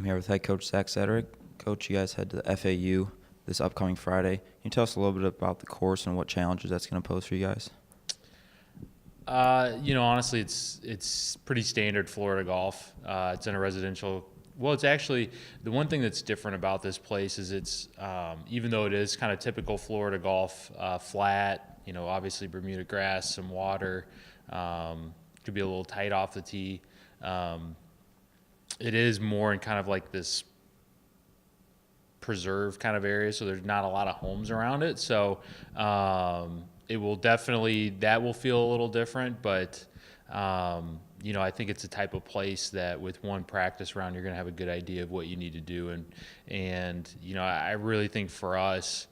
here with head coach Zach Sederick. Coach, you guys head to the FAU this upcoming Friday. Can you tell us a little bit about the course and what challenges that's going to pose for you guys? Honestly, it's pretty standard Florida golf. It's in a residential. Well, it's actually the one thing that's different about this place is it's even though it is kind of typical Florida golf, flat. Obviously Bermuda grass, some water. Could be a little tight off the tee. It is more in kind of like this preserve kind of area, so there's not a lot of homes around it. So it will definitely, that will feel a little different, but I think it's a type of place that with one practice round, you're going to have a good idea of what you need to do. And I really think for us,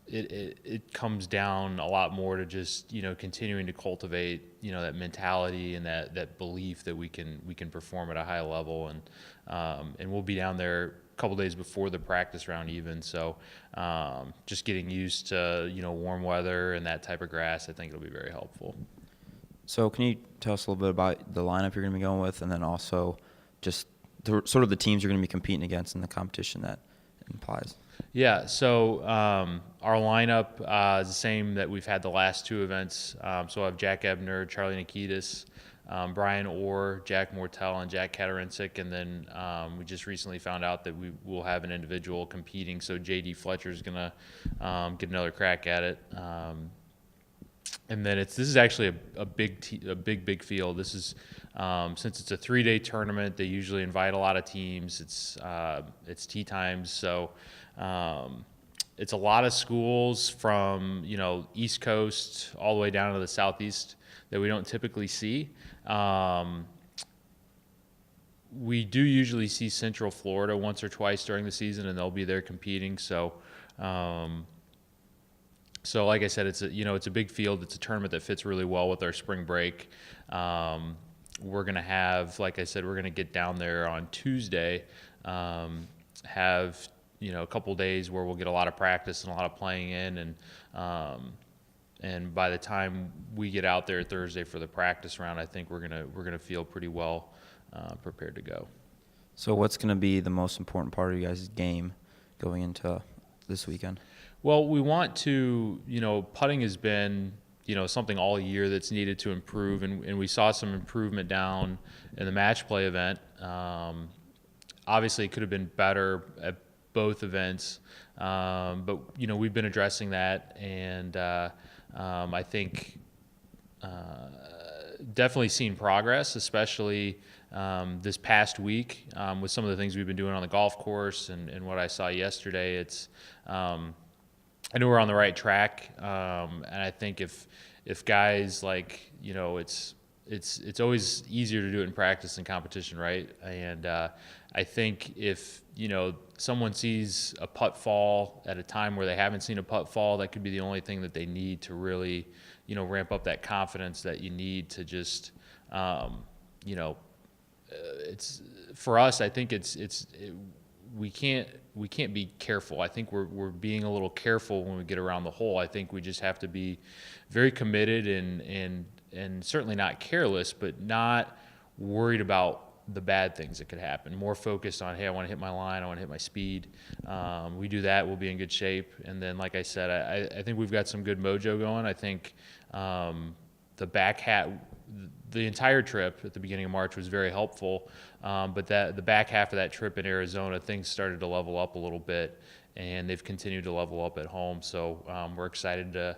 it comes down a lot more to just, continuing to cultivate, that mentality and that belief that we can perform at a high level. And we'll be down there a couple days before the practice round even. So just getting used to, warm weather and that type of grass, I think it'll be very helpful. So can you tell us a little bit about the lineup you're going to be going with, and then also just sort of the teams you're going to be competing against in the competition that implies? Yeah, so our lineup is the same that we've had the last two events. So I have Jack Ebner, Charlie Nikitas, Brian Orr, Jack Mortel, and Jack Katarincic. And then we just recently found out that we will have an individual competing. So J.D. Fletcher is going to get another crack at it. And then this is actually a big field. This is since it's a 3-day tournament, they usually invite a lot of teams. It's tee times, so it's a lot of schools from East Coast all the way down to the Southeast that we don't typically see. We do usually see Central Florida once or twice during the season, and they'll be there competing. So. So like I said, it's a big field. It's a tournament that fits really well with our spring break. We're going to have, like I said, we're going to get down there on Tuesday, have, a couple days where we'll get a lot of practice and a lot of playing in. And by the time we get out there Thursday for the practice round, I think we're going to feel pretty well prepared to go. So what's going to be the most important part of you guys' game going into this weekend? Well, we want to, putting has been, something all year that's needed to improve, and we saw some improvement down in the match play event. Obviously, it could have been better at both events, but, we've been addressing that, and I think definitely seen progress, especially this past week with some of the things we've been doing on the golf course and what I saw yesterday. I know we're on the right track, and I think if guys it's always easier to do it in practice than competition, right? And I think if someone sees a putt fall at a time where they haven't seen a putt fall, that could be the only thing that they need to really ramp up that confidence that you need to just it's for us. I think we can't be careful. I think we're being a little careful when we get around the hole. I think we just have to be very committed and certainly not careless, but not worried about the bad things that could happen. More focused on, hey, I want to hit my line, I want to hit my speed. We do that, we'll be in good shape. And then, like I said, I think we've got some good mojo going. I think the entire trip at the beginning of March was very helpful, but the back half of that trip in Arizona, things started to level up a little bit, and they've continued to level up at home. So we're excited to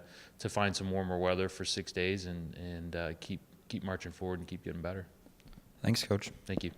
find some warmer weather for 6 days and keep marching forward and keep getting better. Thanks, Coach. Thank you.